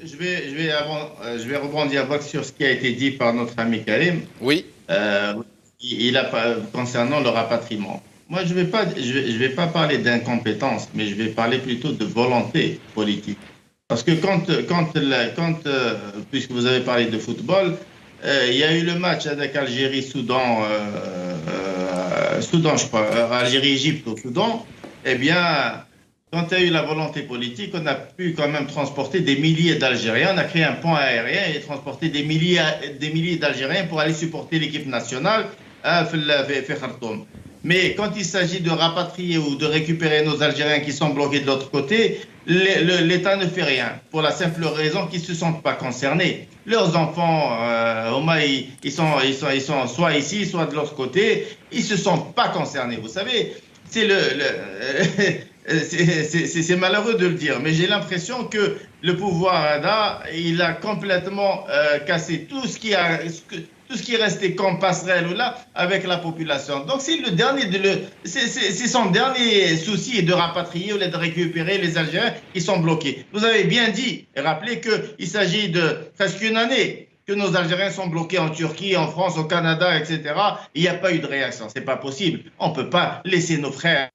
je vais rebondir sur ce qui a été dit par notre ami Karim. Oui, Euh, concernant le rapatriement. Moi, je vais pas parler d'incompétence, mais je vais parler plutôt de volonté politique. Parce que puisque vous avez parlé de football, il y a eu le match avec Algérie-Soudan, Soudan, je crois, Algérie-Égypte au Soudan. Eh bien, quand il y a eu la volonté politique, on a pu quand même transporter des milliers d'Algériens. On a créé un pont aérien et transporté des milliers d'Algériens pour aller supporter l'équipe nationale à Khartoum. Mais quand il s'agit de rapatrier ou de récupérer nos Algériens qui sont bloqués de l'autre côté, l'État ne fait rien, pour la simple raison qu'ils ne se sentent pas concernés. Leurs enfants, au moins, ils sont soit ici, soit de l'autre côté, ils ne se sentent pas concernés. Vous savez, c'est c'est malheureux de le dire, mais j'ai l'impression que le pouvoir ADA, il a complètement cassé tout ce qui restait comme passerelle ou là avec la population. Donc c'est c'est son dernier souci de rapatrier ou de récupérer les Algériens qui sont bloqués. Vous avez bien dit et rappelé qu'il s'agit de presque une année que nos Algériens sont bloqués en Turquie, en France, au Canada, etc. Il n'y a pas eu de réaction. C'est pas possible. On ne peut pas laisser nos frères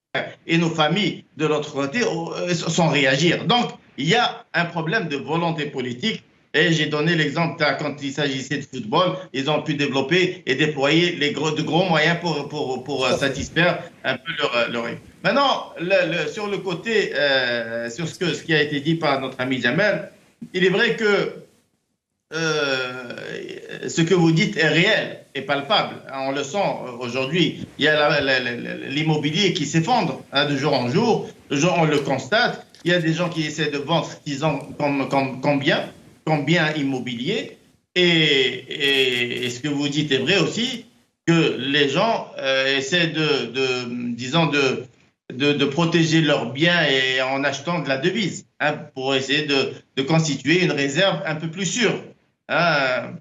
et nos familles de l'autre côté sans réagir. Donc, il y a un problème de volonté politique. Et j'ai donné l'exemple quand il s'agissait de football, ils ont pu développer et déployer de gros moyens pour satisfaire un peu leur rêve. Maintenant, sur le côté, sur ce qui a été dit par notre ami Jamel, il est vrai que ce que vous dites est réel et palpable. On le sent aujourd'hui. Il y a l'immobilier qui s'effondre de jour en jour. On le constate. Il y a des gens qui essaient de vendre ce qu'ils ont comme bien immobilier. Et ce que vous dites est vrai aussi, que les gens essaient disons, de protéger leurs biens et en achetant de la devise, hein, pour essayer de constituer une réserve un peu plus sûre. Hein,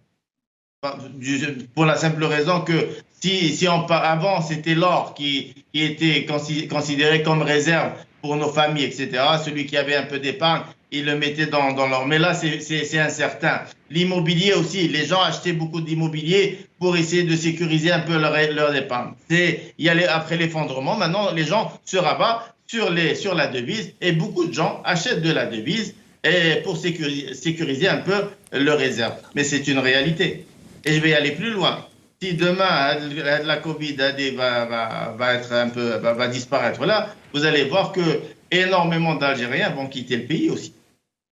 pour la simple raison que si avant c'était l'or qui était considéré comme réserve pour nos familles, etc., celui qui avait un peu d'épargne, il le mettait dans l'or. Mais là, c'est incertain. L'immobilier aussi, les gens achetaient beaucoup d'immobilier pour essayer de sécuriser un peu leur épargne. Après l'effondrement, maintenant, les gens se rabattent sur la devise et beaucoup de gens achètent de la devise pour sécuriser un peu leurs réserves. Mais c'est une réalité. Et je vais aller plus loin. Si demain la Covid va disparaître là, vous allez voir que énormément d'Algériens vont quitter le pays aussi.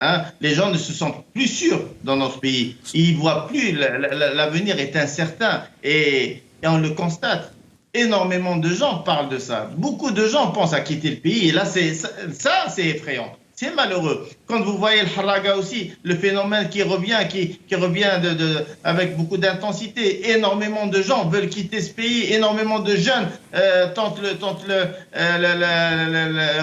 Hein? Les gens ne se sentent plus sûrs dans notre pays. Ils voient plus, l'avenir est incertain et on le constate. Énormément de gens parlent de ça. Beaucoup de gens pensent à quitter le pays et là, c'est effrayant. C'est malheureux. Quand vous voyez le haraga aussi, le phénomène qui revient avec beaucoup d'intensité, énormément de gens veulent quitter ce pays, énormément de jeunes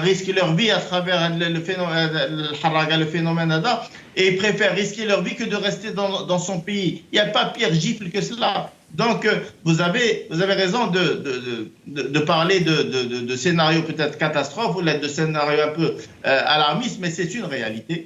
risquent leur vie à travers le phénomène, le haraga, le phénomène ADA, et préfèrent risquer leur vie que de rester dans son pays. Il n'y a pas pire gifle que cela. Donc, vous avez raison de parler de scénarios peut-être catastrophes ou de scénarios un peu alarmistes, mais c'est une réalité.